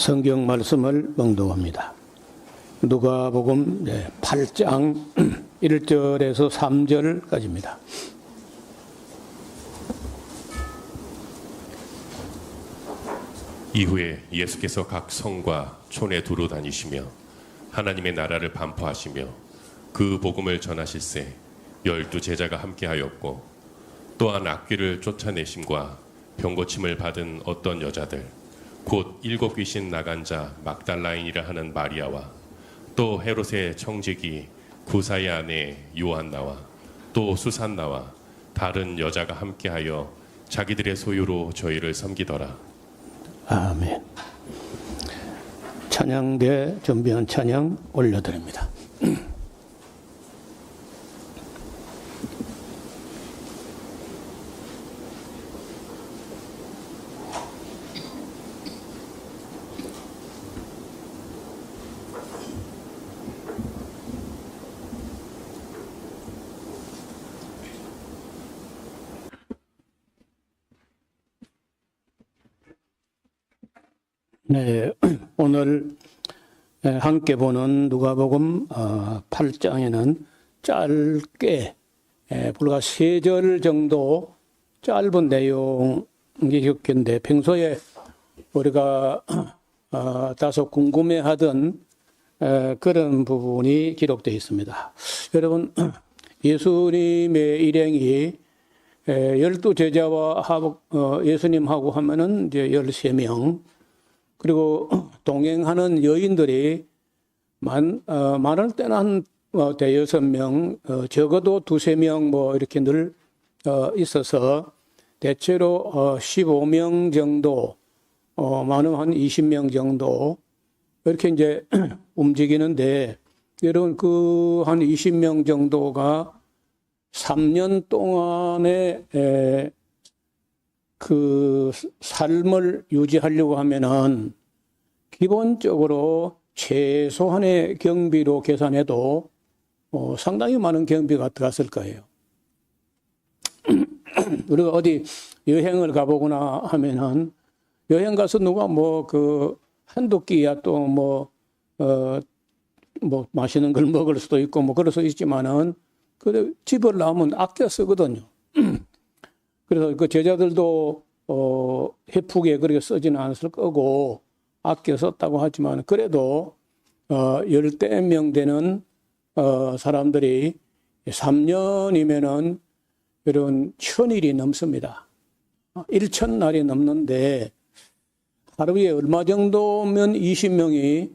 성경 말씀을 봉독합니다. 누가복음 8장 1절에서 3절까지입니다. 이후에 예수께서 각 성과 촌에 두루 다니시며 하나님의 나라를 반포하시며 그 복음을 전하실세 12 제자가 함께하였고 또한 악귀를 쫓아내심과 병고침을 받은 어떤 여자들 곧 7 귀신 나간 자 막달라인이라 하는 마리아와 또 헤롯의 청지기 구사의 아내 요한나와 또 수산나와 다른 여자가 함께하여 자기들의 소유로 저희를 섬기더라. 아멘. 찬양대 준비한 찬양 올려드립니다. 네, 오늘 함께 보는 누가복음 8장에는 짧게 불과 3절 정도 짧은 내용이 적힌데 평소에 우리가 다소 궁금해하던 그런 부분이 기록되어 있습니다. 여러분, 예수님의 일행이 12 제자와 예수님하고 하면은 이제 13명, 그리고 동행하는 여인들이 많을 때는 한 대여섯 명, 적어도 2-3명 뭐 이렇게 늘 있어서 대체로 15명 정도, 많으면 한 20명 정도 이렇게 이제 움직이는데, 여러분 그 한 20명 정도가 3년 동안의 그 삶을 유지하려고 하면은 기본적으로 최소한의 경비로 계산해도 상당히 많은 경비가 들어갔을 거예요. 우리가 어디 여행을 가보거나 하면은 여행 가서 누가 뭐 그 한두 끼야 또 뭐 맛있는 걸 먹을 수도 있고 뭐 그럴 수 있지만은 그 집을 나오면 아껴 쓰거든요. 그래서 그 제자들도 헤프게 그렇게 쓰지는 않았을 거고 아껴 썼다고 하지만 그래도 10대 되는 사람들이 3년이면은 여러분 1000일이 넘습니다. 1000날이 넘는데 하루에 얼마 정도면 20명이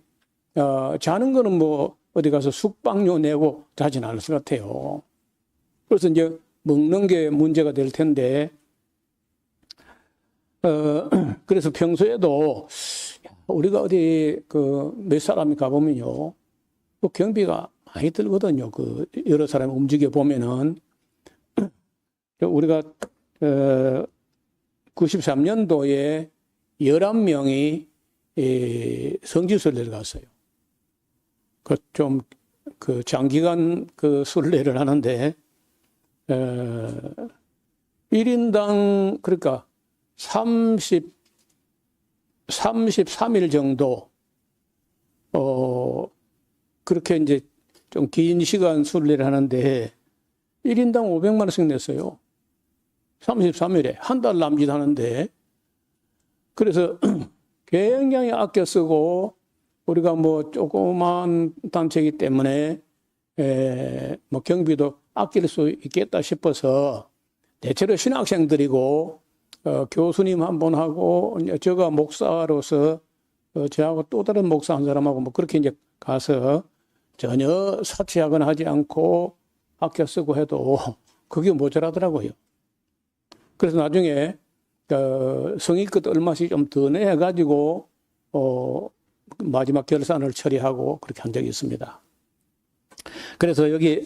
자는 거는 뭐 어디 가서 숙박료 내고 자진 않을 것 같아요. 그래서 이제 먹는 게 문제가 될 텐데, 그래서 평소에도 우리가 어디 몇 사람이 가보면요, 그 경비가 많이 들거든요. 그 여러 사람이 움직여 보면은 우리가 93년도에 11명이 성지순례를 갔어요. 그 장기간 그 순례를 하는데 1인당 그러니까 33일 정도 그렇게 이제 좀 긴 시간 순례를 하는데 1인당 500만 원씩 냈어요. 33일에 한 달 남짓하는데, 그래서 굉장히 아껴 쓰고 우리가 뭐 조그만 단체이기 때문에 뭐 경비도 아낄 수 있겠다 싶어서 대체로 신학생들이고 교수님 한 분하고 제가 목사로서 저하고 또 다른 목사 한 사람하고 뭐 그렇게 이제 가서 전혀 사치하거나 하지 않고 아껴 쓰고 해도 그게 모자라더라고요. 그래서 나중에 성의껏 얼마씩 좀 더 내가지고 마지막 결산을 처리하고 그렇게 한 적이 있습니다. 그래서 여기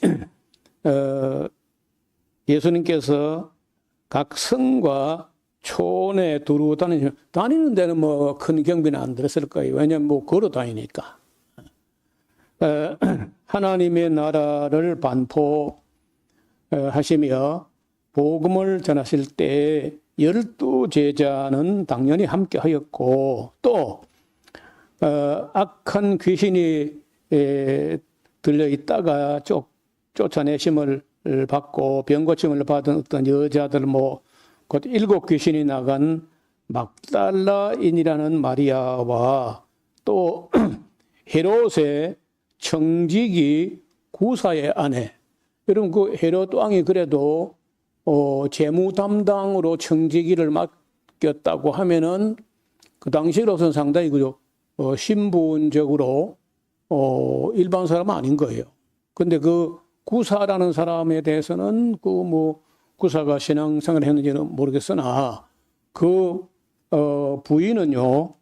예수님께서 각 성과 촌에 두루 다니는 데는 뭐 큰 경비는 안 들었을 거예요. 왜냐면 뭐 걸어 다니니까. 하나님의 나라를 반포하시며 복음을 전하실 때 12 제자는 당연히 함께 하였고, 또 악한 귀신이 들려 있다가 쫓아내심을 받고 병고침을 받은 어떤 여자들 곧 7 귀신이 나간 막달라인이라는 마리아와 또 헤롯의 청지기 구사의 아내. 여러분 그 헤롯 왕이 그래도 재무 담당으로 청지기를 맡겼다고 하면은 그 당시로서는 상당히 신분적으로 일반 사람은 아닌 거예요. 근데 그 구사라는 사람에 대해서는 구사가 신앙생활을 했는지는 모르겠으나 그 부인은요,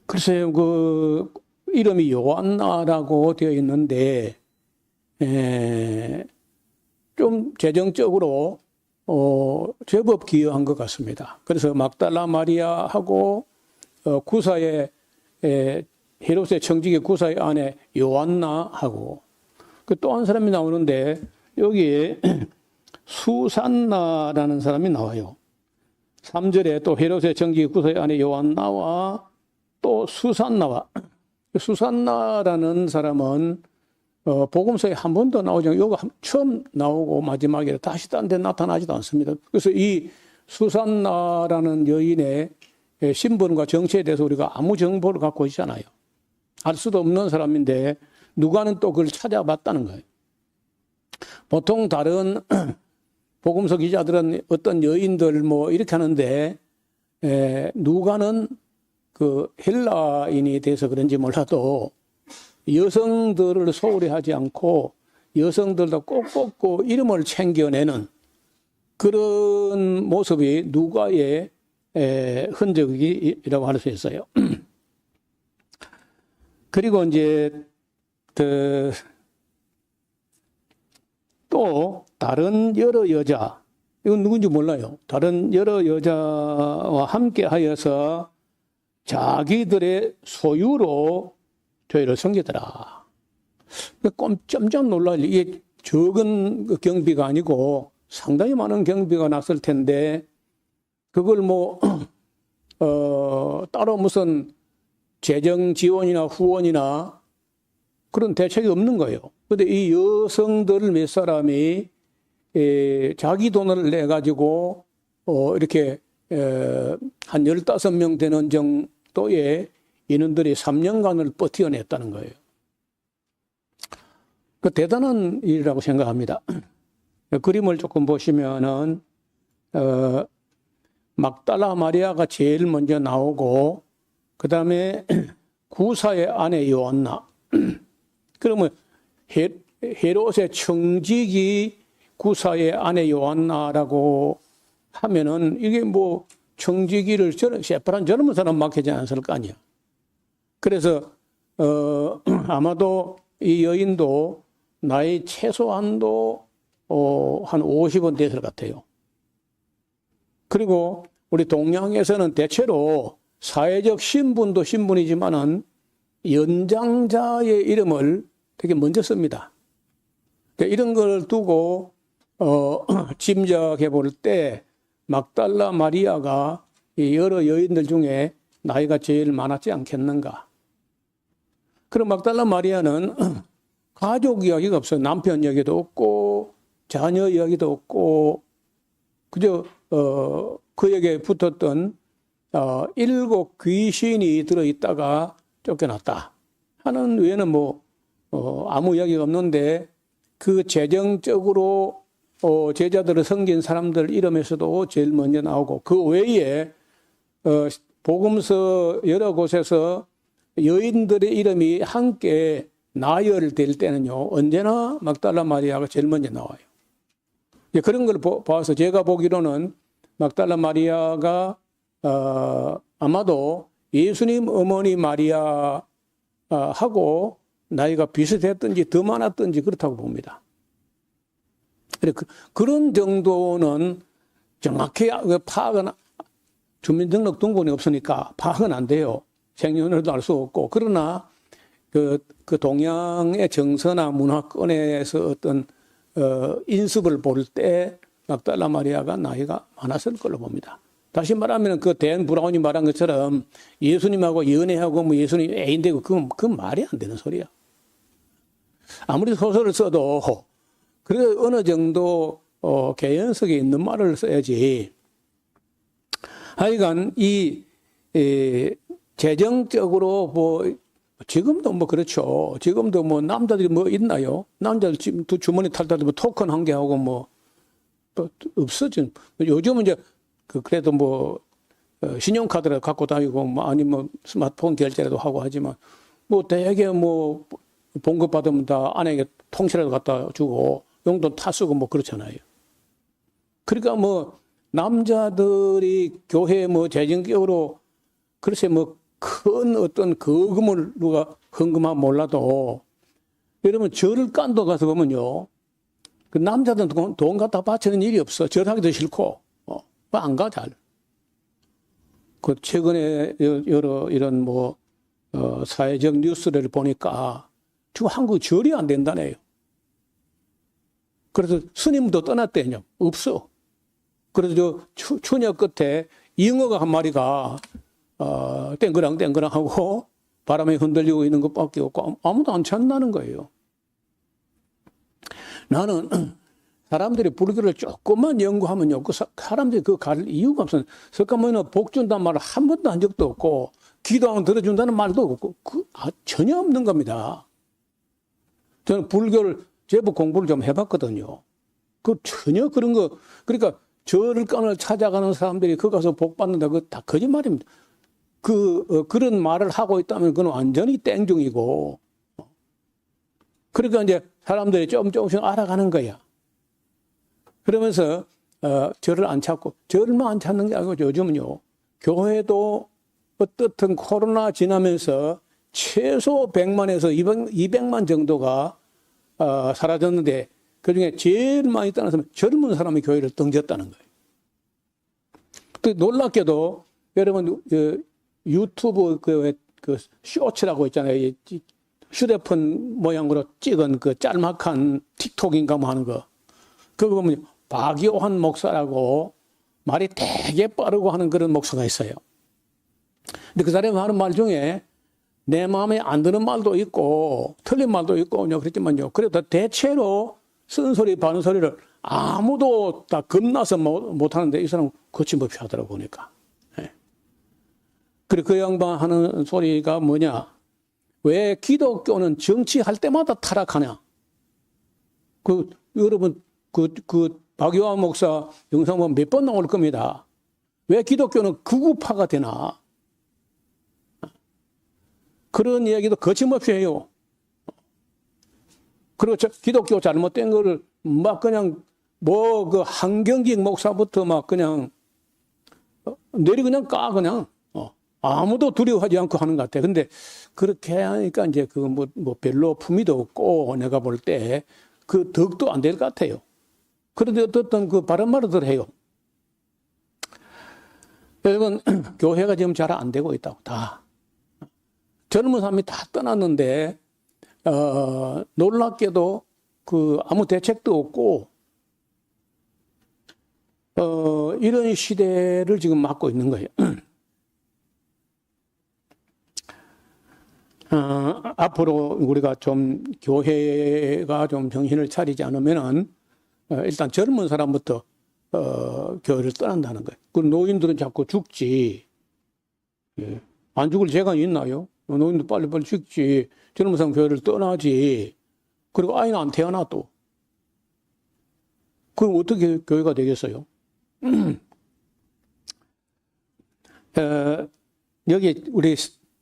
글쎄요, 그 이름이 요한나라고 되어 있는데 좀 재정적으로 제법 기여한 것 같습니다. 그래서 막달라 마리아하고 구사의 헤롯의 청지기 구사의 아내 요한나하고 또 한 사람이 나오는데 여기에 수산나라는 사람이 나와요. 3절에 또 헤롯의 청지기 구사의 아내 요한나와 또 수산나와 수산나라는 사람은 복음서에 한 번도 나오지 않고 여기가 처음 나오고 마지막에 다시 딴 데 나타나지도 않습니다. 그래서 이 수산나라는 여인의 신분과 정체에 대해서 우리가 아무 정보를 갖고 있지 않아요. 알 수도 없는 사람인데 누가는 또 그걸 찾아봤다는 거예요. 보통 다른 복음서 기자들은 어떤 여인들 이렇게 하는데 누가는 그 헬라인이 돼서 그런지 몰라도 여성들을 소홀히 하지 않고 여성들도 꼭 뽑고 이름을 챙겨내는 그런 모습이 누가의 흔적이라고 할 수 있어요. 그리고 이제 또 다른 여러 여자, 이건 누군지 몰라요. 다른 여러 여자와 함께 하여서 자기들의 소유로 교회를 섬기더라. 깜짝 놀랄, 이게 적은 경비가 아니고 상당히 많은 경비가 났을 텐데 그걸 따로 무슨 재정 지원이나 후원이나 그런 대책이 없는 거예요. 그런데 이 여성들 몇 사람이 자기 돈을 내가지고 이렇게 한 15명 되는 정도의 인원들이 3년간을 버텨냈다는 거예요. 그 대단한 일이라고 생각합니다. 그림을 조금 보시면은 막달라 마리아가 제일 먼저 나오고 그 다음에 구사의 아내 요한나. 그러면 헤롯의 청지기 구사의 아내 요한나라고 하면은 이게 청지기를 새파란 젊은 사람 맡기지 않았을 거 아니야. 그래서 아마도 이 여인도 나이 최소한도 한 50은 됐을 것 같아요. 그리고 우리 동양에서는 대체로 사회적 신분도 신분이지만은 연장자의 이름을 되게 먼저 씁니다. 이런 걸 두고 짐작해 볼 때 막달라 마리아가 여러 여인들 중에 나이가 제일 많았지 않겠는가. 그럼 막달라 마리아는 가족 이야기가 없어요. 남편 이야기도 없고 자녀 이야기도 없고 그저 그에게 붙었던 7 귀신이 들어있다가 쫓겨났다 하는 외에는 아무 이야기가 없는데 그 재정적으로 제자들을 섬긴 사람들 이름에서도 제일 먼저 나오고 그 외에 복음서 여러 곳에서 여인들의 이름이 함께 나열될 때는요 언제나 막달라 마리아가 제일 먼저 나와요. 그런 걸 봐서 제가 보기로는 막달라 마리아가 아마도 예수님 어머니 마리아하고 나이가 비슷했든지 더 많았든지 그렇다고 봅니다. 그런 정도는 정확히 파악은 주민등록 등본이 없으니까 파악은 안 돼요. 생년월일도 알 수 없고 그러나 그 동양의 정서나 문화권에서 어떤 인습을 볼 때 막달라 마리아가 나이가 많았을 걸로 봅니다. 다시 말하면 그 댄 브라운이 말한 것처럼 예수님하고 연애하고 뭐 예수님 애인되고 그건 말이 안 되는 소리야. 아무리 소설을 써도 그래 어느 정도 개연성이 있는 말을 써야지. 하여간 재정적으로 뭐 지금도 뭐 그렇죠. 지금도 뭐 남자들이 뭐 있나요? 남자들 지금 주머니 탈 때도 뭐 토큰 한 개 하고 뭐 또 없어진. 요즘은 이제 그래도 뭐 신용카드를 갖고 다니고 뭐 아니면 스마트폰 결제라도 하고 하지만 뭐 대개 뭐 봉급 받으면 다 아내에게 통째라도 갖다 주고 용돈 타 쓰고 뭐 그렇잖아요. 그러니까 뭐 남자들이 교회 뭐 재정적으로 글쎄 뭐 큰 어떤 거금을 누가 헌금하면 몰라도 여러분 절을 깐도 가서 보면요. 그 남자들은 돈 갖다 바치는 일이 없어. 절하기도 싫고 안 가 잘. 그 최근에 여러 이런 뭐 사회적 뉴스를 보니까 지금 한국 절이 안 된다네요. 그래서 스님도 떠났대요. 없어. 그래서 추녀 끝에 잉어가 한 마리가 땡그랑 하고 바람에 흔들리고 있는 것밖에 없고 아무도 안 찾는다는 거예요. 나는 사람들이 불교를 조금만 연구하면요. 그 사람들이 그거 갈 이유가 없어요. 석가모니는 복 준다는 말을 한 번도 한 적도 없고 기도하면 들어준다는 말도 없고 전혀 없는 겁니다. 저는 불교를 제법 공부를 좀 해봤거든요. 그 전혀 그런 거 그러니까 절을 찾아가는 사람들이 그 가서 복 받는다 그거 다 거짓말입니다. 그런 말을 하고 있다면 그건 완전히 땡중이고 그러니까 이제 사람들이 조금씩 알아가는 거야. 그러면서 절을 안 찾고 절만 안 찾는 게 아니고 요즘은요. 교회도 어떻든 코로나 지나면서 최소 100만에서 200만 정도가 사라졌는데 그중에 제일 많이 떠나서 젊은 사람이 교회를 등졌다는 거예요. 또 놀랍게도 여러분 유튜브 그 쇼츠라고 있잖아요. 휴대폰 모양으로 찍은 그 짤막한 틱톡인가 뭐 하는 거. 그거 보면 박요한 목사라고 말이 되게 빠르고 하는 그런 목사가 있어요. 근데 그 사람이 하는 말 중에 내 마음에 안 드는 말도 있고 틀린 말도 있고 그랬지만요. 그래도 대체로 쓴소리 바른 소리를 아무도 다 겁나서 못 하는데 이 사람은 거침없이 하더라고 보니까. 그리고 그 양반 하는 소리가 뭐냐? 왜 기독교는 정치할 때마다 타락하냐? 여러분, 박요한 목사 영상 보면 몇 번 나올 겁니다. 왜 기독교는 극우파가 되나? 그런 이야기도 거침없이 해요. 그리고 기독교 잘못된 거를 막 그냥 그 한경직 목사부터 막 그냥 그냥 까 그냥. 아무도 두려워하지 않고 하는 것 같아. 근데 그렇게 하니까 이제 뭐 별로 품위도 없고 내가 볼 때 그 덕도 안 될 것 같아요. 그런데 어떻든 그 바른 말을 해요. 여러분, 교회가 지금 잘 안 되고 있다고, 다. 젊은 사람이 다 떠났는데, 놀랍게도 아무 대책도 없고, 이런 시대를 지금 맞고 있는 거예요. 앞으로 우리가 좀 교회가 좀 정신을 차리지 않으면은 일단 젊은 사람부터 교회를 떠난다는 거예요. 그 노인들은 자꾸 죽지. 예. 안 죽을 재간이 있나요? 노인도 빨리빨리 죽지. 젊은 사람 교회를 떠나지. 그리고 아이는 안 태어나 또. 그럼 어떻게 교회가 되겠어요? 여기 우리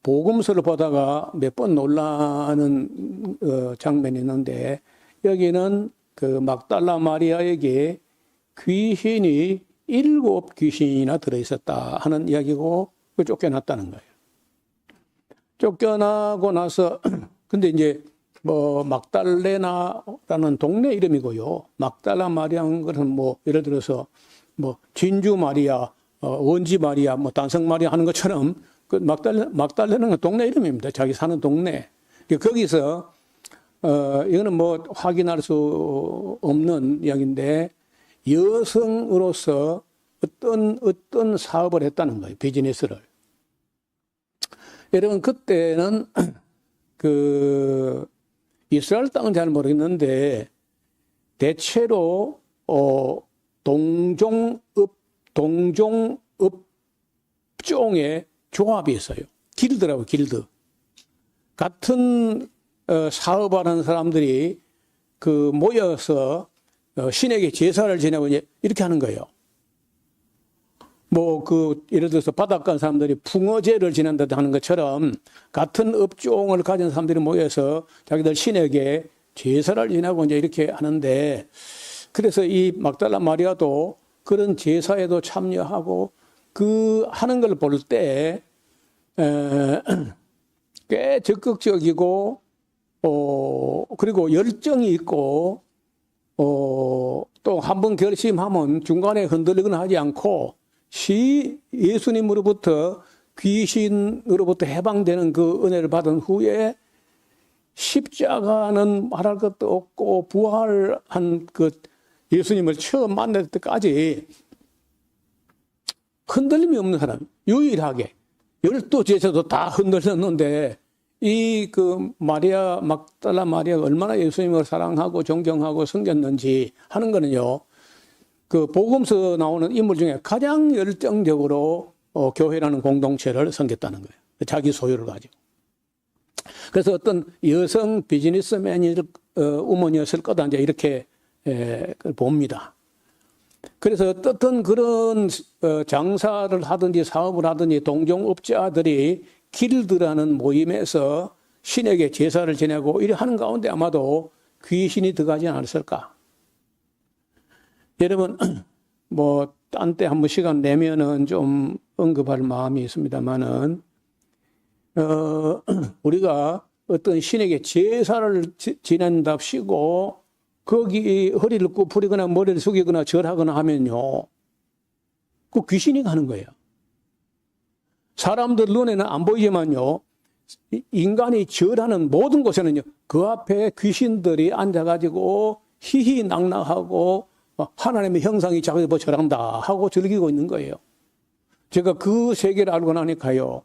복음서를 보다가 몇 번 놀라는 장면이 있는데 여기는 그 막달라 마리아에게 귀신이 7 귀신이나 들어있었다 하는 이야기고 쫓겨났다는 거예요. 쫓겨나고 나서 근데 이제 뭐 막달레나라는 동네 이름이고요. 막달라 마리아는 것은 뭐 예를 들어서 뭐 진주 마리아, 원지 마리아, 뭐 단성 마리아 하는 것처럼 그 막달레는 동네 이름입니다. 자기 사는 동네. 거기서 이거는 뭐 확인할 수 없는 이야기인데 여성으로서 어떤 사업을 했다는 거예요. 비즈니스를. 여러분, 그때는 그 이스라엘 땅은 잘 모르겠는데 대체로 동종업종의 조합이 있어요. 길드라고, 길드. 같은 사업하는 사람들이 그 모여서 신에게 제사를 지내고 이렇게 하는 거예요. 뭐 예를 들어서 바닷가 사람들이 풍어제를 지낸다 하는 것처럼 같은 업종을 가진 사람들이 모여서 자기들 신에게 제사를 지내고 이렇게 하는데, 그래서 이 막달라 마리아도 그런 제사에도 참여하고 그 하는 걸 볼 때 꽤 적극적이고 그리고 열정이 있고 또 한 번 결심하면 중간에 흔들리거나 하지 않고 예수님으로부터 귀신으로부터 해방되는 그 은혜를 받은 후에 십자가는 말할 것도 없고 부활한 그 예수님을 처음 만날 때까지 흔들림이 없는 사람, 유일하게 12제자도 다 흔들렸는데 이 마리아, 막달라 마리아가 얼마나 예수님을 사랑하고 존경하고 섬겼는지 하는 거는요, 그 복음서 나오는 인물 중에 가장 열정적으로 교회라는 공동체를 섬겼다는 거예요. 자기 소유를 가지고. 그래서 어떤 여성 비즈니스맨이 우먼이었을 거다, 이제 이렇게 봅니다. 그래서 어떤 그런 장사를 하든지 사업을 하든지 동종업자들이 길드라는 모임에서 신에게 제사를 지내고 이래 하는 가운데 아마도 귀신이 들어가지 않았을까. 여러분, 뭐 딴 때 한번 시간 내면은 좀 언급할 마음이 있습니다만은 우리가 어떤 신에게 제사를 지낸답시고 거기 허리를 굽히거나 머리를 숙이거나 절하거나 하면요, 그 귀신이 가는 거예요. 사람들 눈에는 안 보이지만요, 인간이 절하는 모든 곳에는요, 그 앞에 귀신들이 앉아가지고 희희낙낙하고 하나님의 형상이 자기 뭐 절한다 하고 즐기고 있는 거예요. 제가 그 세계를 알고 나니까요,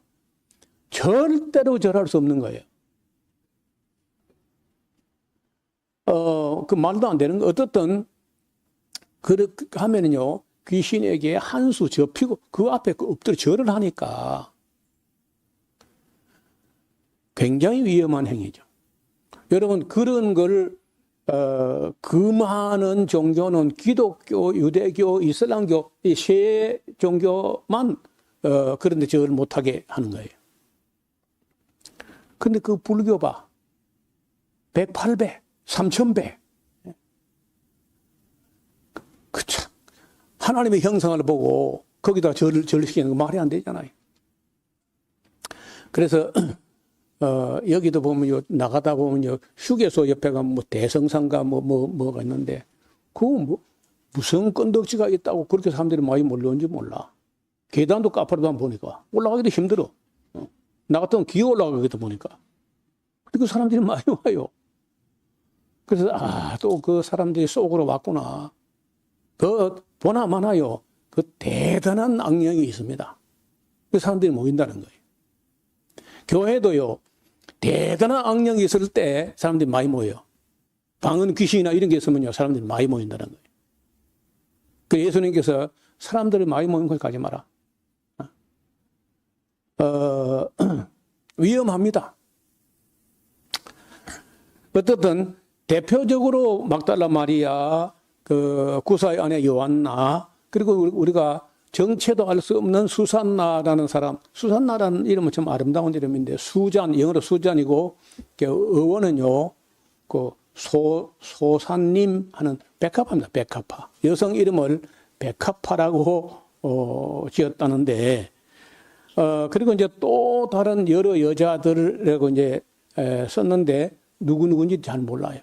절대로 절할 수 없는 거예요. 그 말도 안 되는 거. 어떻든 그렇게 하면은요, 귀신에게 한 수 접히고 그 앞에 엎드려 절을 하니까 굉장히 위험한 행위죠. 여러분, 그런 걸 금하는 종교는 기독교, 유대교, 이슬람교 이 세 종교만 그런데 절을 못하게 하는 거예요. 근데 그 불교 봐. 108배, 3000배. 그 참, 하나님의 형상을 보고 거기다 절을 시키는 거 말이 안 되잖아요. 그래서 여기도 보면 나가다 보면 휴게소 옆에 가면 뭐 대성상가 뭐가 있는데 그거 무슨 건덕지가 있다고 그렇게 사람들이 많이 몰려온지 몰라. 계단도 까파로도 안 보니까 올라가기도 힘들어. 나 같으면 기어 올라가기도 보니까. 그리고 사람들이 많이 와요. 그래서 또 그 사람들이 속으로 왔구나. 보나 마나요. 그 대단한 악령이 있습니다. 그 사람들이 모인다는 거예요. 교회도요, 대단한 악령이 있을 때 사람들이 많이 모여요. 방언 귀신이나 이런 게 있으면요, 사람들이 많이 모인다는 거예요. 그 예수님께서 사람들이 많이 모인 걸 가지 마라. 위험합니다. 어떻든 대표적으로 막달라 마리아, 그 구사의 아내 요한나, 그리고 우리가 정체도 알 수 없는 수산나라는 사람, 수산나라는 이름은 참 아름다운 이름인데, 수잔, 영어로 수잔이고, 어원은요, 그 소산님 하는 백합화입니다. 백합화. 여성 이름을 백합화라고 지었다는데, 그리고 이제 또 다른 여러 여자들이라고 이제 썼는데, 누구인지 잘 몰라요.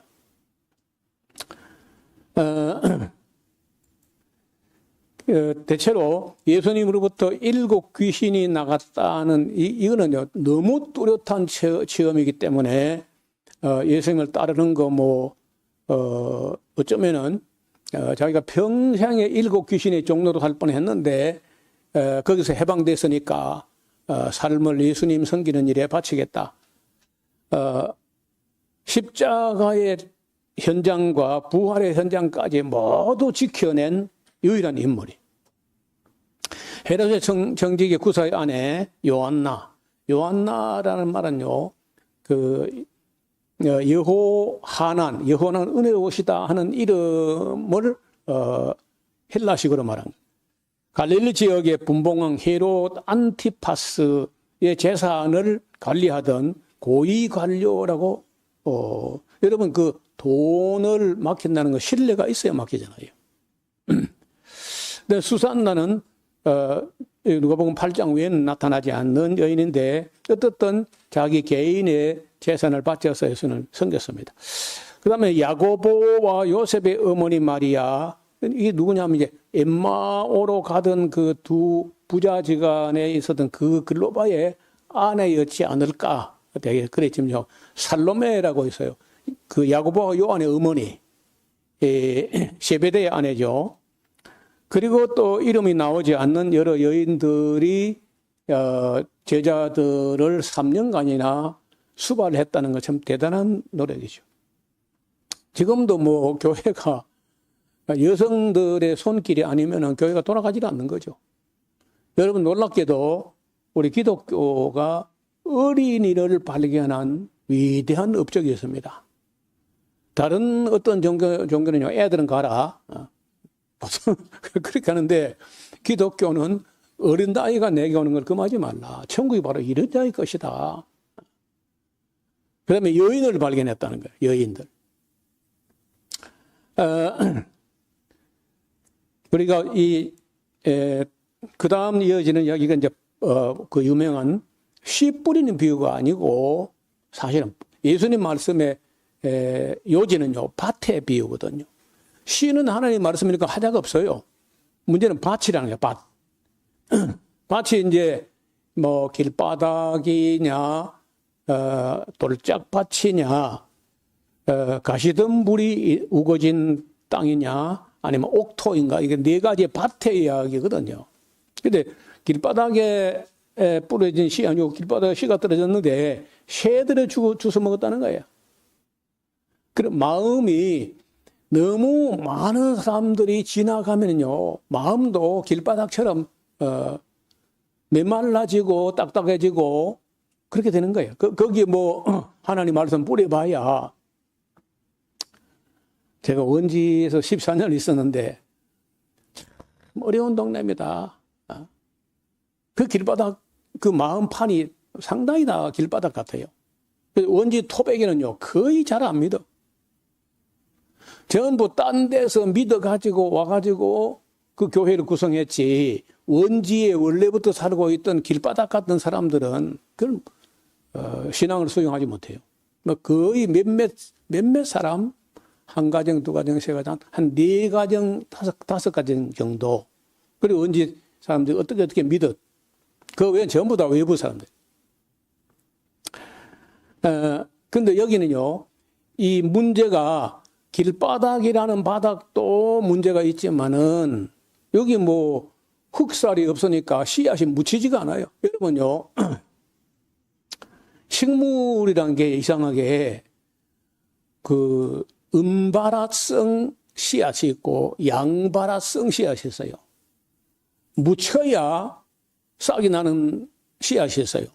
대체로 예수님으로부터 7 귀신이 나갔다는 이거는요, 너무 뚜렷한 체험이기 때문에 예수님을 따르는 거 어쩌면은 자기가 평생에 7 귀신의 종로로 갈 뻔했는데 거기서 해방됐으니까 삶을 예수님 섬기는 일에 바치겠다. 십자가의 현장과 부활의 현장까지 모두 지켜낸 유일한 인물이. 헤롯의 정직의 구사의 아내 요한나라는 말은요, 여호하난, 여호와는 은혜로우시다 하는 이름을 헬라식으로 말한 거예요. 갈릴리 지역의 분봉왕 헤롯 안티파스의 재산을 관리하던 고위 관료라고, 여러분 그 돈을 맡긴다는 거 신뢰가 있어야 맡기잖아요. 근데 수산나는 누가복음 8장 외에는 나타나지 않는 여인인데 어떻든 자기 개인의 재산을 바쳐서 예수님을 섬겼습니다. 그 다음에 야고보와 요셉의 어머니 마리아, 이게 누구냐면 이제 엠마오로 가던 그 두 부자지간에 있었던 그 글로바의 아내였지 않을까. 되게 그랬지만요. 살로메라고 있어요. 그 야고보와 요한의 어머니, 세베대의 아내죠. 그리고 또 이름이 나오지 않는 여러 여인들이 제자들을 3년간이나 수발을 했다는 건 참 대단한 노력이죠. 지금도 뭐 교회가 여성들의 손길이 아니면 교회가 돌아가지 않는 거죠. 여러분 놀랍게도 우리 기독교가 어린이를 발견한 위대한 업적이었습니다. 다른 어떤 종교는요, 애들은 가라. 그렇게 하는데 기독교는 어린 아이가 내게 오는 걸 금하지 말라. 천국이 바로 이런 자의 것이다. 그 다음에 여인을 발견했다는 거예요. 여인들. 우리가 그 다음 이어지는 여기가 이제 그 유명한 씨 뿌리는 비유가 아니고 사실은 예수님 말씀의 요지는요, 밭의 비유거든요. 씨는 하나님 말씀이니까 하자가 없어요. 문제는 밭이라는 거예요, 밭. 밭이 이제 뭐 길바닥이냐, 돌짝밭이냐, 가시덤불이 우거진 땅이냐, 아니면 옥토인가, 이게 4가지의 밭의 이야기거든요. 근데 길바닥에 뿌려진 씨 아니고 길바닥에 씨가 떨어졌는데 새들에 주워 먹었다는 거예요. 그럼 마음이 너무 많은 사람들이 지나가면요, 마음도 길바닥처럼 메말라지고 딱딱해지고 그렇게 되는 거예요. 거기에 뭐 하나님 말씀 뿌려봐야. 제가 원지에서 14년 있었는데 어려운 동네입니다. 그 길바닥, 그 마음판이 상당히 다 길바닥 같아요. 원지 토백에는요, 거의 잘 안 믿어. 전부 딴 데서 믿어가지고 와가지고 그 교회를 구성했지, 원지에 원래부터 살고 있던 길바닥 같은 사람들은 그런 신앙을 수용하지 못해요. 뭐 거의 몇몇 사람, 1가정, 2가정, 3가정, 한 4가정, 5가정 정도. 그리고 원지 사람들이 어떻게 믿어. 그 외엔 전부 다 외부 사람들. 근데 여기는요, 이 문제가 길바닥이라는 바닥도 문제가 있지만은 여기 뭐 흑살이 없으니까 씨앗이 묻히지가 않아요. 여러분요, 식물이란 게 이상하게 그 음바라성 씨앗이 있고 양바라성 씨앗이 있어요. 묻혀야 싹이 나는 씨앗이 있어요.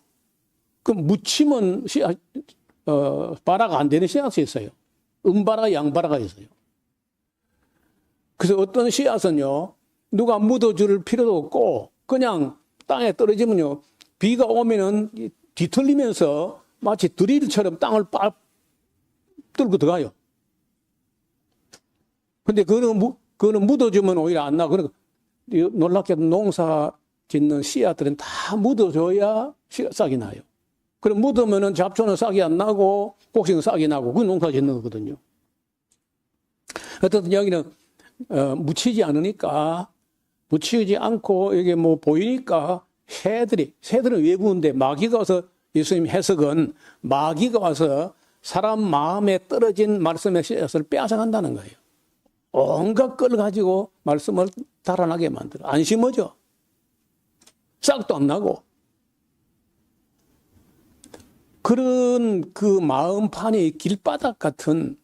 그럼 묻히면 씨앗, 발화가 안 되는 씨앗이 있어요. 음바라, 양바라가 있어요. 그래서 어떤 씨앗은요, 누가 묻어줄 필요도 없고, 그냥 땅에 떨어지면요, 비가 오면은 뒤틀리면서 마치 드릴처럼 땅을 뚫고 들어가요. 근데 그거는 묻어주면 오히려 안 나고, 놀랍게도 농사 짓는 씨앗들은 다 묻어줘야 싹이 나요. 그럼 묻으면은 잡초는 싹이 안 나고 곡식은 싹이 나고 그 농사 짓는 거거든요. 어쨌든 여기는 묻히지 않으니까, 묻히지 않고 이게 뭐 보이니까 새들은 외부인데 마귀가 와서, 예수님 해석은 마귀가 와서 사람 마음에 떨어진 말씀의 씨앗을 빼앗아간다는 거예요. 온갖 걸 가지고 말씀을 달아나게 만들어. 안 심어져. 싹도 안 나고. 그런 그 마음판이 길바닥 같은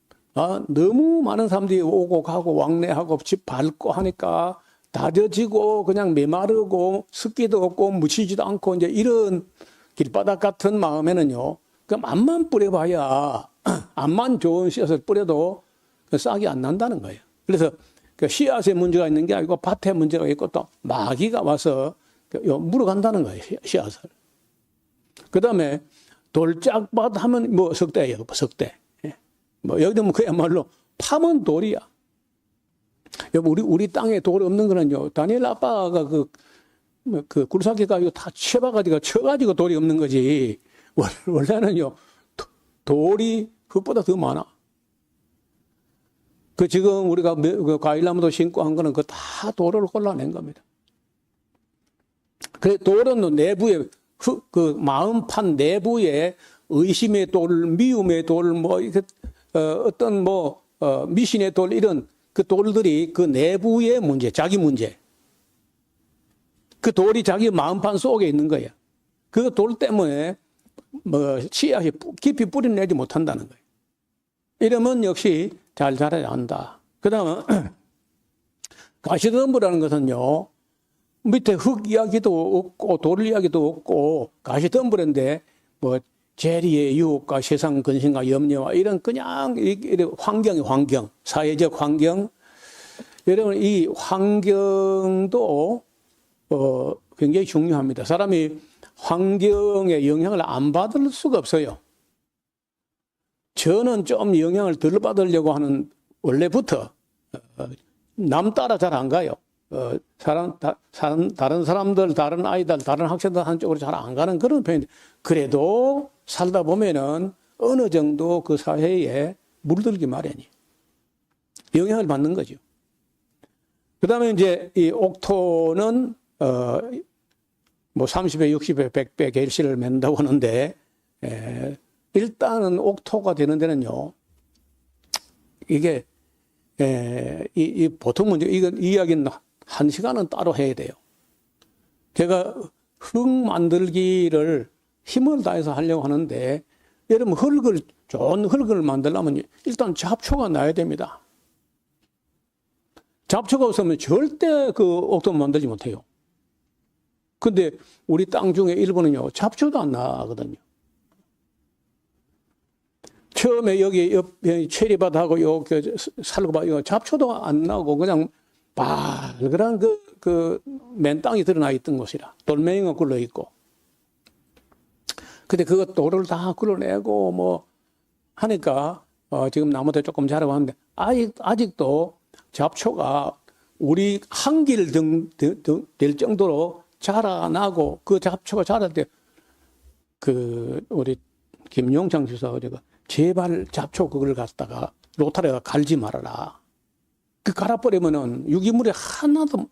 너무 많은 사람들이 오고 가고 왕래하고 집 밟고 하니까 다져지고 그냥 메마르고 습기도 없고 묻히지도 않고 이제 이런 길바닥 같은 마음에는요. 그 암만 뿌려봐야 암만 좋은 씨앗을 뿌려도 싹이 안 난다는 거예요. 그래서 그 씨앗에 문제가 있는 게 아니고 밭에 문제가 있고 또 마귀가 와서 물어간다는 거예요. 씨앗을. 그다음에 돌짝밭 하면 뭐 석대예요. 석대. 뭐 여기도 뭐 그야말로 파면 돌이야. 여보 우리 땅에 돌 없는 거는요. 다니엘 아빠가 그 굴삭기 가지고 다 쳐가지고 돌이 없는 거지. 원래는요. 돌이 흙보다 더 많아. 그 지금 우리가 그 과일나무도 심고 한 거는 그 다 돌을 골라낸 겁니다. 그 돌은 내부에 그 마음판 내부에 의심의 돌, 미움의 돌, 뭐 어떤 미신의 돌 이런 그 돌들이 그 내부의 문제, 자기 문제. 그 돌이 자기 마음판 속에 있는 거예요. 그 돌 때문에 씨앗이 깊이 뿌리내지 못한다는 거예요. 이러면 역시 잘 자라야 한다. 그 다음은 가시덤불이라는 것은요. 밑에 흙 이야기도 없고 돌 이야기도 없고 가시덤불인데 뭐 재리의 유혹과 세상 근심과 염려와 이런 그냥 환경이 환경, 사회적 환경. 여러분 이 환경도 굉장히 중요합니다. 사람이 환경의 영향을 안 받을 수가 없어요. 저는 좀 영향을 덜 받으려고 하는 원래부터 남 따라 잘 안 가요. 다른 사람들, 다른 아이들, 다른 학생들 한쪽으로 잘 안 가는 그런 편인데 그래도 살다 보면은 어느 정도 그 사회에 물들기 마련이 영향을 받는 거죠. 그 다음에 이제 이 옥토는 뭐 30배, 60배, 100배 결실을 맺는다고 하는데 일단은 옥토가 되는 데는요. 이게 이 보통 문제 이건 이야기는 1시간은 따로 해야 돼요. 제가 흙 만들기를 힘을 다해서 하려고 하는데 여러분 좋은 흙을 만들려면 일단 잡초가 나야 됩니다. 잡초가 없으면 절대 그 옥토 만들지 못해요. 근데 우리 땅 중에 일부는요, 잡초도 안 나거든요. 처음에 여기 옆에 체리밭하고 요 살구밭 이거 잡초도 안 나고 그냥 발그런 그 맨땅이 드러나 있던 곳이라 돌멩이가 굴러 있고. 근데 그거 돌을 다 굴러내고 뭐 하니까 지금 나무도 조금 자라고 하는데 아직도 잡초가 우리 한길 될 정도로 자라나고 그 잡초가 자랄 때 그 우리 김용창 지사가 제발 잡초 그걸 갖다가 로타리가 갈지 말아라. 그 갈아버리면은 유기물이 하나도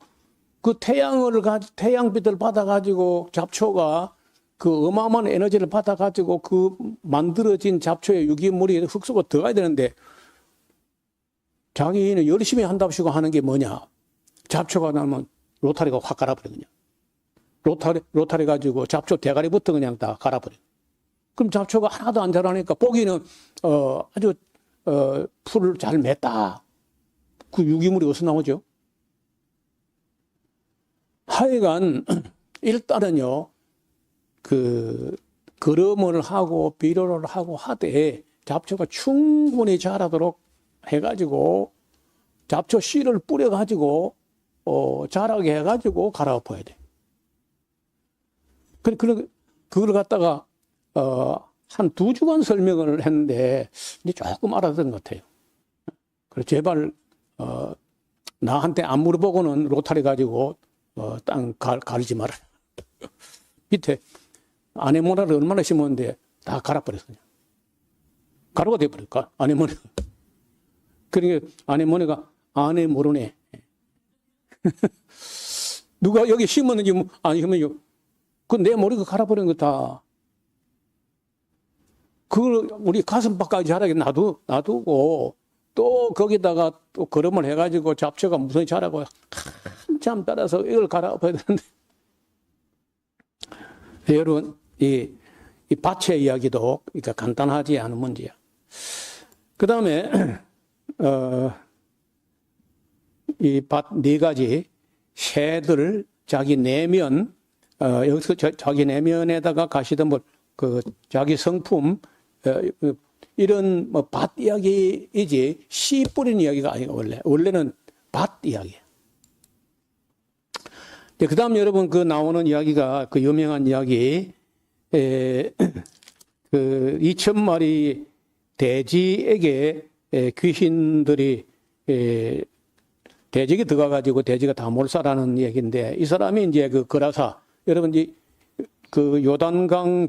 그 태양빛을 받아가지고 잡초가 그 어마어마한 에너지를 받아가지고 그 만들어진 잡초의 유기물이 흙 속으로 들어가야 되는데 자기는 열심히 한답시고 하는 게 뭐냐. 잡초가 나면 로타리가 확 갈아버리거든요. 로타리 가지고 잡초 대가리부터 그냥 다 갈아버려. 그럼 잡초가 하나도 안 자라니까 보기는 아주 풀을 잘 맺다. 그 유기물이 어디서 나오죠? 하여간 일단은요. 그 거름을 하고 비료를 하고 하되 잡초가 충분히 자라도록 해가지고 잡초 씨를 뿌려가지고 자라게 해가지고 갈아엎어야 돼. 그걸 갖다가 한 2주간 설명을 했는데 이제 조금 알아듣은 것 같아요. 그래서 제발 나한테 안 물어보고는 로타리 가지고 땅 갈지 마라. 밑에 아네모나를 얼마나 심었는데 다 갈아버렸어요. 가루가 돼버릴까? 아네모네가. 그러니까 아네모네가 아네 모르네. 누가 여기 심었는지 안 심었는지 그 내 머리가 갈아버린 거다. 그걸 우리 가슴밖까지 자라게 놔두고 또 거기다가 또 걸음을 해가지고 잡초가 무성히 자라고 한참 따라서 이걸 갈아엎어야 되는데 여러분 이 밭의 이야기도 그러니까 간단하지 않은 문제야. 그 다음에 이 밭 네 가지 새들 자기 내면 여기서 자기 내면에다가 가시덤불 그 자기 성품 이런 뭐 밭 이야기이지 씨 뿌린 이야기가 아니고 원래는 밭 이야기야. 그 다음 여러분 그 나오는 이야기가 그 유명한 이야기 그 2,000마리 돼지에게 귀신들이 돼지가 들어가가지고 돼지가 다 몰살하는 얘기인데 이 사람이 이제 그 거라사 여러분 그 요단강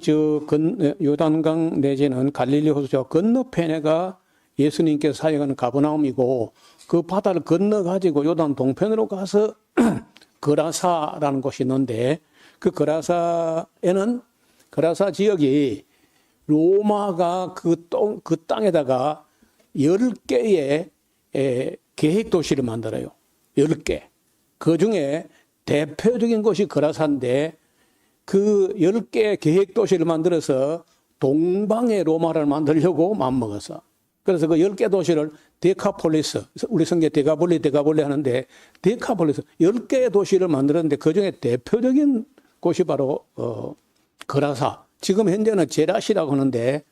요단강 내지는 갈릴리 호수 저 건너편에가 예수님께서 사역하는 가버나움이고 그 바다를 건너가지고 요단 동편으로 가서 거라사라는 곳이 있는데 그 거라사에는 거라사 지역이 로마가 그 땅에다가 10개의 계획 도시를 만들어요. 10개. 그 중에 대표적인 곳이 거라사인데 그 10개 계획 도시를 만들어서 동방의 로마를 만들려고 마음먹었어. 그래서 그 10개 도시를 데카폴리스, 우리 성경 데가볼리 하는데 데카폴리스 10개의 도시를 만들었는데 그 중에 대표적인 곳이 바로 거라사. 지금 현재는 제라시라고 하는데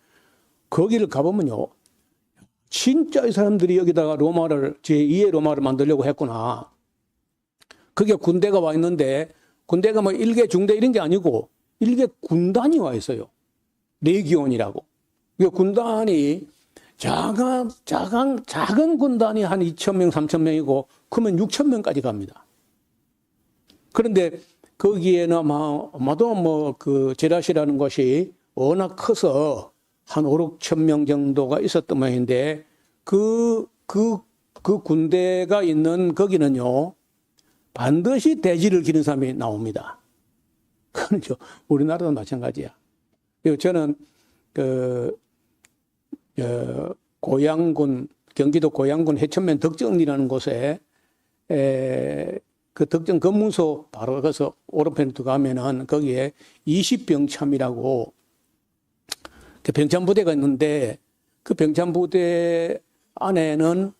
거기를 가보면요. 진짜 이 사람들이 여기다가 로마를 제2의 로마를 만들려고 했구나. 그게 군대가 와 있는데 군대가 뭐 1개 중대 이런 게 아니고 1개 군단이 와 있어요. 레기온이라고. 그 군단이 작은 군단이 한 2,000명, 3,000명이고 크면 6,000명까지 갑니다. 그런데 거기에는 아마도 뭐 그 제라시라는 것이 워낙 커서 한 5, 6천 명 정도가 있었던 모양인데 그 군대가 있는 거기는요. 반드시 돼지를 기른 사람이 나옵니다. 그렇죠. 우리나라도 마찬가지야. 그리고 저는 고양군 경기도 고양군 해천면 덕정리라는 곳에 그 덕정 검문소 바로 가서 오른편에 들어가면은 거기에 20병참이라고 그 병참부대가 있는데 그 병참부대 안에는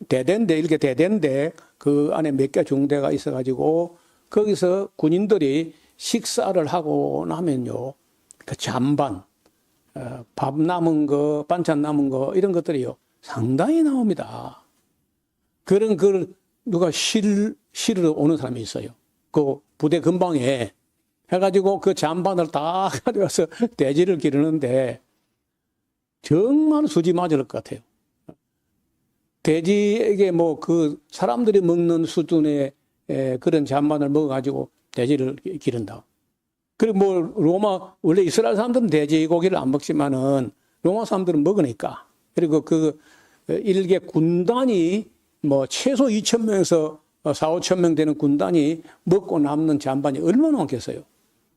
대대인데 이렇게 대대인데 그 안에 몇 개 중대가 있어가지고 거기서 군인들이 식사를 하고 나면요 그 잔반 밥 남은 거 반찬 남은 거 이런 것들이요 상당히 나옵니다. 그런 걸 누가 실으러 오는 사람이 있어요. 그 부대 근방에 해가지고 그 잔반을 다 가져가서 돼지를 기르는데 정말 수지 맞을 것 같아요. 돼지에게 뭐 그 사람들이 먹는 수준의 그런 잔반을 먹어가지고 돼지를 기른다. 그리고 뭐 로마 원래 이스라엘 사람들은 돼지 고기를 안 먹지만은 로마 사람들은 먹으니까 그리고 그 일개 군단이 뭐 최소 2,000명에서 4, 5천 명 되는 군단이 먹고 남는 잔반이 얼마나 많겠어요.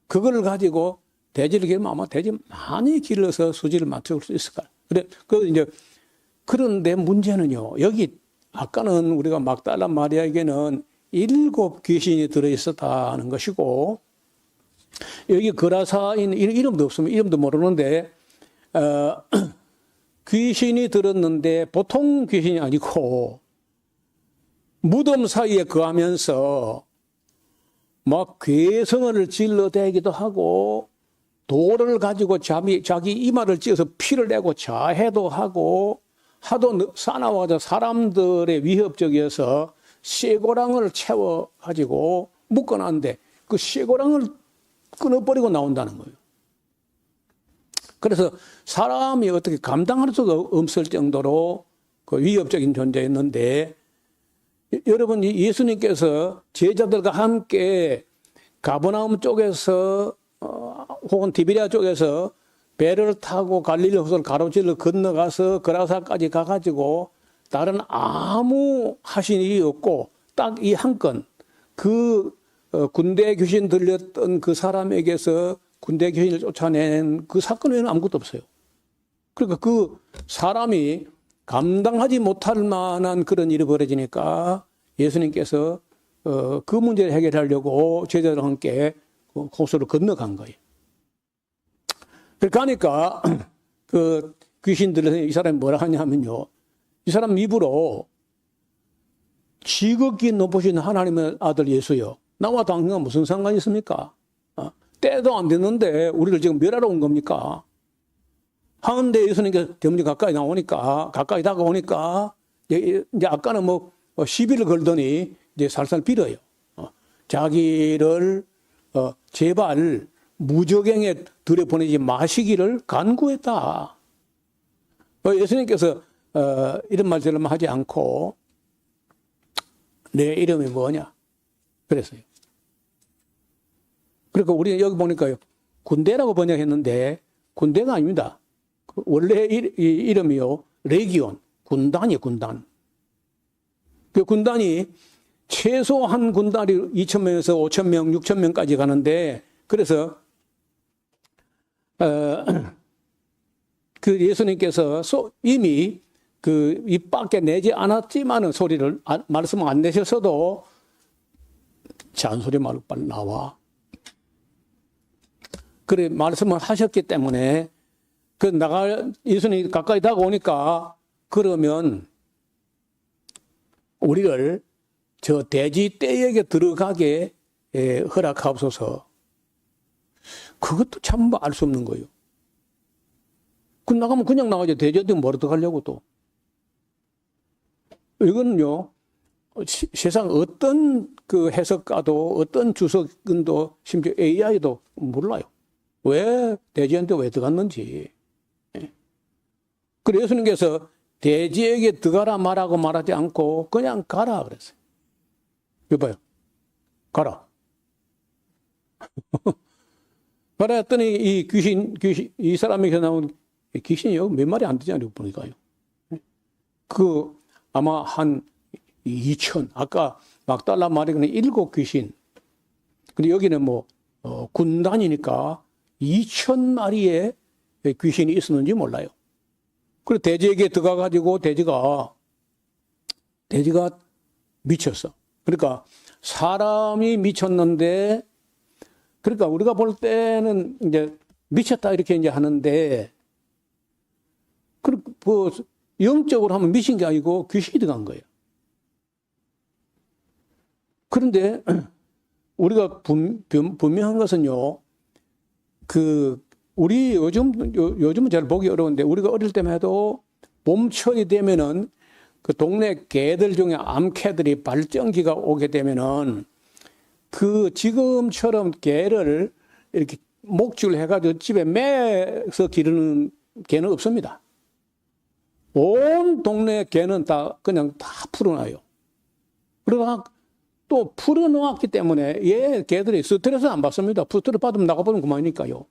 그걸 가지고 돼지를 기르면 아마 돼지 많이 길러서 수지를 맞출 수 있을 거야. 그래, 그런데 문제는요. 여기 아까는 우리가 막달라 마리아에게는 7 귀신이 들어있었다는 것이고 여기 거라사인 이름도 없으면 이름도 모르는데 귀신이 들었는데 보통 귀신이 아니고 무덤 사이에 거하면서 막 괴성을 질러대기도 하고 돌을 가지고 자기 이마를 찧어서 피를 내고 자해도 하고 하도 사나워서 사람들의 위협적이어서 쇠고랑을 채워가지고 묶어놨는데 그 쇠고랑을 끊어버리고 나온다는 거예요. 그래서 사람이 어떻게 감당할 수가 없을 정도로 그 위협적인 존재였는데 여러분 예수님께서 제자들과 함께 가버나움 쪽에서 혹은 디베리아 쪽에서 배를 타고 갈릴리 호수를 가로질러 건너가서 거라사까지 가가지고 다른 아무 하신 일이 없고 딱 이 한 건 그 군대 귀신 들렸던 그 사람에게서 군대 귀신을 쫓아낸 그 사건 외에는 아무것도 없어요. 그러니까 그 사람이 감당하지 못할 만한 그런 일이 벌어지니까 예수님께서 그 문제를 해결하려고 제자들과 함께 그 호수를 건너간 거예요. 그러니까 그 귀신들은 이 사람이 뭐라 하냐면요. 이 사람 입으로 지극히 높으신 하나님의 아들 예수요. 나와 당신과 무슨 상관이 있습니까? 때도 안 됐는데 우리를 지금 멸하러 온 겁니까? 하는데 예수님께서 점점 가까이 다가오니까 이제 아까는 뭐 시비를 걸더니 이제 살살 빌어요. 자기를 제발 무적행에 들여보내지 마시기를 간구했다. 예수님께서 이런 말처럼 하지 않고 내 이름이 뭐냐 그랬어요. 그러니까 우리는 여기 보니까요. 군대라고 번역했는데 군대가 아닙니다. 원래 이름이요. 레기온. 군단이에요. 군단. 그 군단이 최소한 군단이 2,000명에서 5,000명, 6,000명까지 가는데 그래서 그 예수님께서 이미 그 입 밖에 내지 않았지만은 소리를 말씀을 안 내셨어도 잔소리 말고 빨리 나와. 그래 말씀을 하셨기 때문에 예수님이 가까이 다가오니까 그러면 우리를 저 돼지 떼에게 들어가게 허락하옵소서. 그것도 참 알 수 없는 거예요. 나가면 그냥 나가죠. 돼지한테 뭐로 들어가려고 또. 이거는요, 세상 어떤 그 해석가도 어떤 주석은도 심지어 AI도 몰라요. 왜 돼지한테 왜 들어갔는지. 그래서 예수님께서 돼지에게 들어가라 말하고 말하지 않고 그냥 가라 그랬어요. 이거 봐요. 가라. 가라 했더니 이 귀신, 이 사람에게 나온 귀신이요. 몇 마리 안 되잖아요. 보니까요. 아마 한 2천. 아까 막달라 말이는 7 귀신. 근데 여기는 뭐, 군단이니까 2,000마리의 귀신이 있었는지 몰라요. 그리고 돼지에게 들어가가지고 돼지가 미쳤어. 그러니까 사람이 미쳤는데, 그러니까 우리가 볼 때는 이제 미쳤다 이렇게 이제 하는데, 뭐 영적으로 하면 미친 게 아니고 귀신이 들어간 거예요. 그런데 우리가 분명한 것은요, 우리 요즘은 잘 보기 어려운데 우리가 어릴 때만 해도 봄철이 되면은 그 동네 개들 중에 암개들이 발정기가 오게 되면은 그 지금처럼 개를 이렇게 목줄 해가지고 집에 매서 기르는 개는 없습니다. 온 동네 개는 그냥 다 풀어놔요. 그러다가 또 풀어놓았기 때문에 개들이 스트레스 안 받습니다. 스트레스 받으면 나가보면 그만이니까요.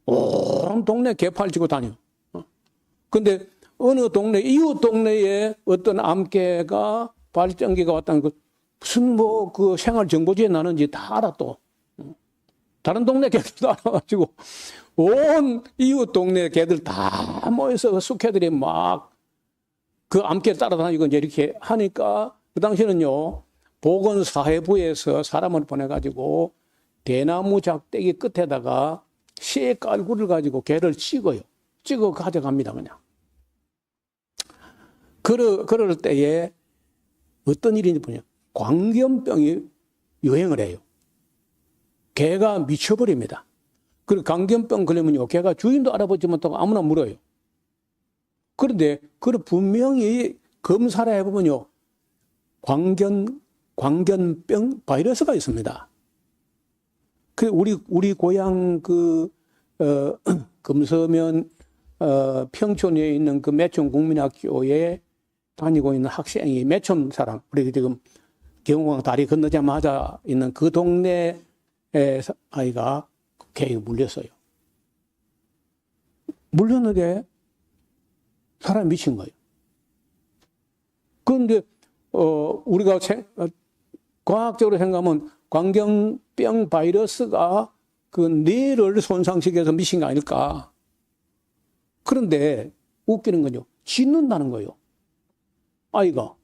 온 동네 개 팔지고 다녀. 근데 어느 동네, 이웃 동네에 어떤 암개가 발정기가 왔다는 거, 무슨 그 생활정보지에 나는지 다 알아 또. 다른 동네 개들도 알아가지고, 온 이웃 동네 개들 다 모여서 숙회들이 막 그 암개를 따라다니고 이제 이렇게 하니까, 그 당시에는요, 보건사회부에서 사람을 보내가지고 대나무 작대기 끝에다가 쇠 깔구를 가지고 개를 찍어요. 찍어 가져갑니다, 그냥. 그럴 때에 어떤 일인지 보냐. 광견병이 유행을 해요. 개가 미쳐버립니다. 그리고 광견병 걸리면요, 개가 주인도 알아보지 못하고 아무나 물어요. 그런데 분명히 검사를 해보면요, 광견병 바이러스가 있습니다. 우리 고향 금서면 평촌에 있는 그 매촌 국민학교에 다니고 있는 학생이 매촌 사람, 우리 지금 경호강 다리 건너자마자 있는 그 동네 아이가 개에 물렸어요. 물렸는데 사람이 미친 거예요. 그런데 우리가 과학적으로 생각하면 광견병 바이러스가 그 뇌를 손상시켜서 미친 거 아닐까. 그런데 웃기는 건요, 짖는다는 거예요. 아이가.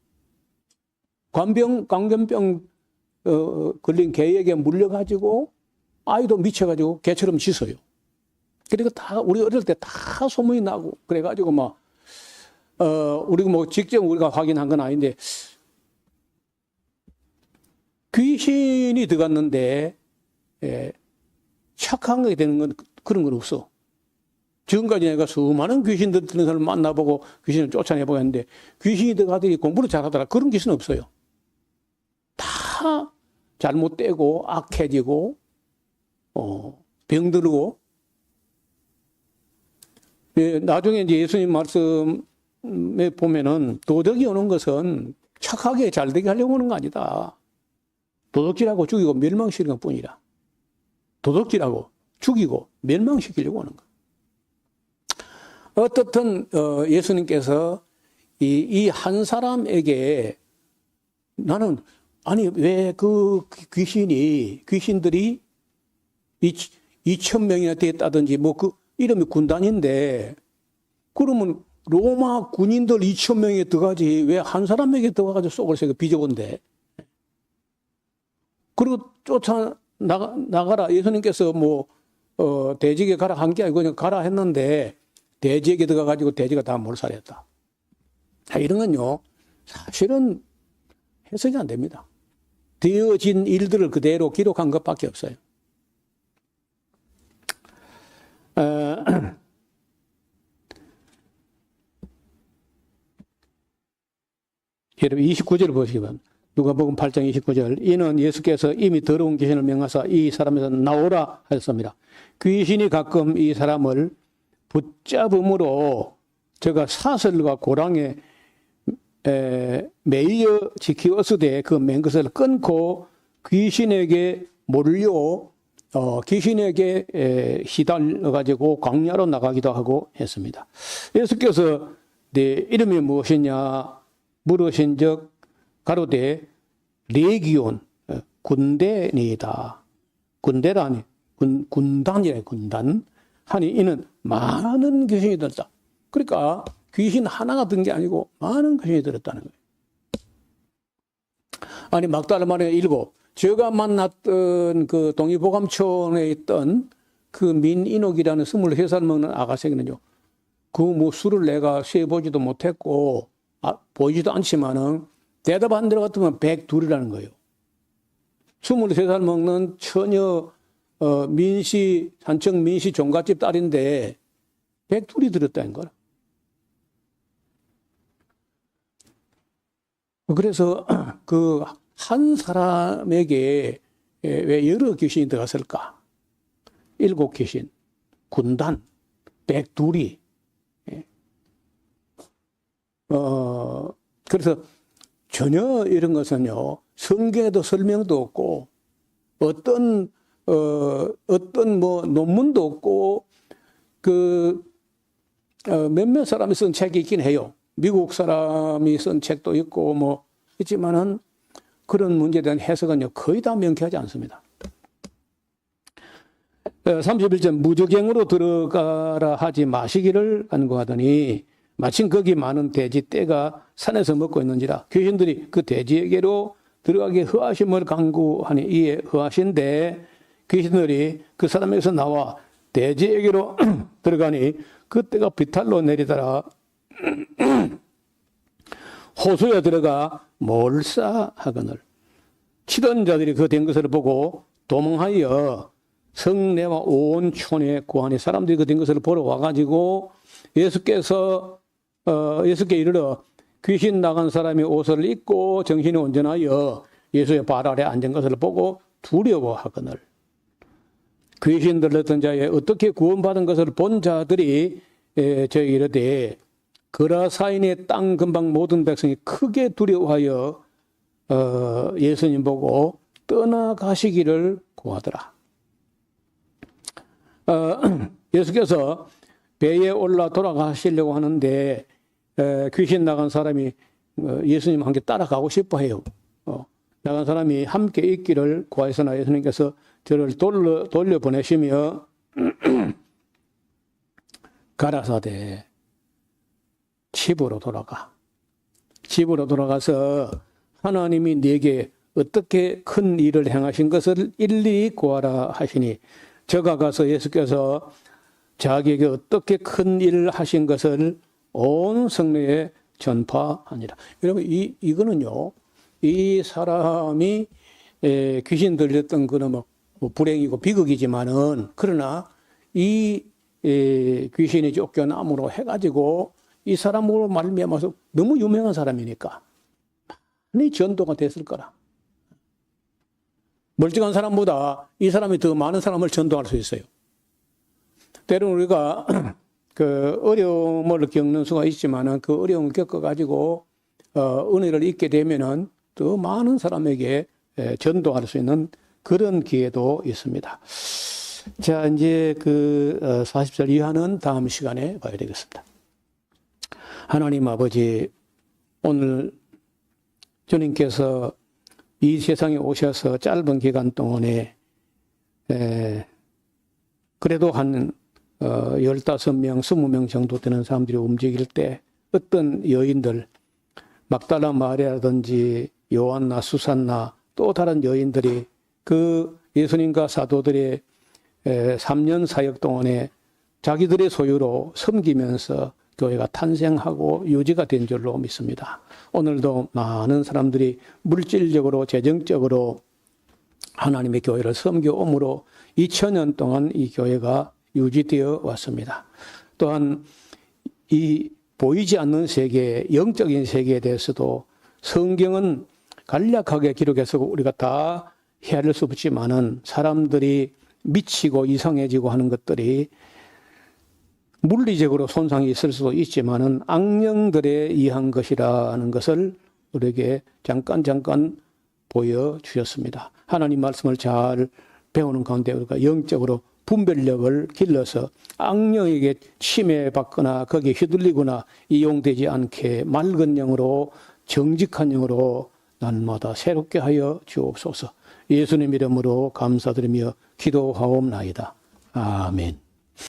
광견병 걸린 개에게 물려가지고 아이도 미쳐가지고 개처럼 짖어요. 그리고 다 우리 어릴 때 다 소문이 나고 그래가지고 막 우리가 뭐 직접 우리가 확인한 건 아닌데 귀신이 들어갔는데 착하게 되는 건 그런 건 없어. 지금까지 내가 수많은 귀신들 드는 사람을 만나보고 귀신을 쫓아내보고 했는데 귀신이 들어가더니 공부를 잘하더라. 그런 귀신은 없어요. 다 잘못되고 악해지고 병들고 나중에 이제 예수님 말씀에 보면은 도덕이 오는 것은 착하게 잘되게 하려고 하는 거 아니다. 도덕질하고 죽이고 멸망시키는 것뿐이라. 도덕질하고 죽이고 멸망시키려고 하는 거. 어떻든 예수님께서 이 한 사람에게 나는 아니 왜 그 귀신들이 2,000명이나 됐다든지 뭐 그 이름이 군단인데 그러면 로마 군인들 2,000명에 들어가지 왜 한 사람에게 들어가가지고 속을 새겨 비좁은데 그리고 쫓아 나가라 예수님께서 뭐 대지에게 가라 한 게 아니고 그냥 가라 했는데 대지에게 들어가가지고 대지가 다 몰살했다. 이런 건요 사실은 해석이 안 됩니다. 되어진 일들을 그대로 기록한 것밖에 없어요. 여러분 29절을 보시면 누가복음 8장 29절 이는 예수께서 이미 더러운 귀신을 명하사 이 사람에서 나오라 하셨습니다. 귀신이 가끔 이 사람을 붙잡음으로 저가 사슬과 고랑에 매여 지키었으되 그 맨 것을 끊고 귀신에게 몰려 귀신에게 시달려가지고 광야로 나가기도 하고 했습니다. 예수께서 내 이름이 무엇이냐 물으신즉 가로되 레기온 군대니이다. 군대라니 군단이래 군단 하니 이는 많은 귀신이 들었다. 그러니까 귀신 하나가 든 게 아니고 많은 귀신이 들었다는 거예요. 아니 막달라 말에 7 제가 만났던 그 동의보감촌에 있던 그 민인옥이라는 23살 먹는 아가새는요. 그 뭐 술을 내가 세보지도 못했고 보이지도 않지만은 대답 안 들어갔더만 102이라는 거예요. 23살 먹는 처녀 산청 민씨 종갓집 딸인데 102이 들었다는 거라. 그래서 그 한 사람에게 왜 여러 귀신이 들어갔을까? 7 귀신, 군단, 102이. 그래서 전혀 이런 것은요, 성경에도 설명도 없고, 어떤 뭐 논문도 없고, 몇몇 사람이 쓴 책이 있긴 해요. 미국 사람이 쓴 책도 있고, 뭐, 있지만은 그런 문제에 대한 해석은요, 거의 다 명쾌하지 않습니다. 31절, 무저갱으로 들어가라 하지 마시기를 간구하더니, 마침 거기 많은 돼지 떼가 산에서 먹고 있는지라 귀신들이 그 돼지에게로 들어가게 허하심을 간구하니 이에 허하신데 귀신들이 그 사람에게서 나와 돼지에게로 들어가니 그 떼가 비탈로 내리더라. 호수에 들어가 몰사하거늘 치던 자들이 그 된 것을 보고 도망하여 성내와 온 촌에 고하니 사람들이 그 된 것을 보러 와가지고 예수께 이르러 귀신 나간 사람이 옷을 입고 정신이 온전하여 예수의 발 아래 앉은 것을 보고 두려워하거늘 귀신 들렸던 자에 어떻게 구원받은 것을 본 자들이 저에게 이르되 거라사인의 땅 근방 모든 백성이 크게 두려워하여 예수님 보고 떠나가시기를 구하더라. 예수께서 배에 올라 돌아가시려고 하는데 귀신 나간 사람이 예수님 함께 따라가고 싶어 해요. 나간 사람이 함께 있기를 구하였으나 예수님께서 저를 돌려보내시며 가라사대 집으로 돌아가. 집으로 돌아가서 하나님이 네게 어떻게 큰 일을 행하신 것을 일일이 고하라 하시니 저가 가서 예수께서 자기에게 어떻게 큰 일을 하신 것을 온 성내에 전파하니라. 여러분 이거는요. 이 사람이 귀신 들렸던 거는 뭐 불행이고 비극이지만은 그러나 이 귀신이 쫓겨남으로 해가지고 이 사람으로 말미암아서 너무 유명한 사람이니까 많이 전도가 됐을 거라. 멀쩡한 사람보다 이 사람이 더 많은 사람을 전도할 수 있어요. 때로는 우리가 그 어려움을 겪는 수가 있지만은 그 어려움을 겪어가지고 은혜를 잊게 되면은 더 많은 사람에게 전도할 수 있는 그런 기회도 있습니다. 자, 이제 그 40절 이하는 다음 시간에 봐야 되겠습니다. 하나님 아버지, 오늘 주님께서 이 세상에 오셔서 짧은 기간 동안에 그래도 한 15명, 20명 정도 되는 사람들이 움직일 때 어떤 여인들, 막달라 마리아라든지 요한나 수산나 또 다른 여인들이 그 예수님과 사도들의 3년 사역 동안에 자기들의 소유로 섬기면서 교회가 탄생하고 유지가 된 줄로 믿습니다. 오늘도 많은 사람들이 물질적으로 재정적으로 하나님의 교회를 섬겨옴으로 2000년 동안 이 교회가 유지되어 왔습니다. 또한 이 보이지 않는 세계, 영적인 세계에 대해서도 성경은 간략하게 기록해서 우리가 다 헤아릴 수 없지만은 사람들이 미치고 이상해지고 하는 것들이 물리적으로 손상이 있을 수도 있지만은 악령들에 의한 것이라는 것을 우리에게 잠깐 보여주셨습니다. 하나님 말씀을 잘 배우는 가운데 우리가 영적으로 분별력을 길러서 악령에게 침해받거나 거기에 휘둘리거나 이용되지 않게 맑은 영으로 정직한 영으로 날마다 새롭게 하여 주옵소서. 예수님 이름으로 감사드리며 기도하옵나이다. 아멘.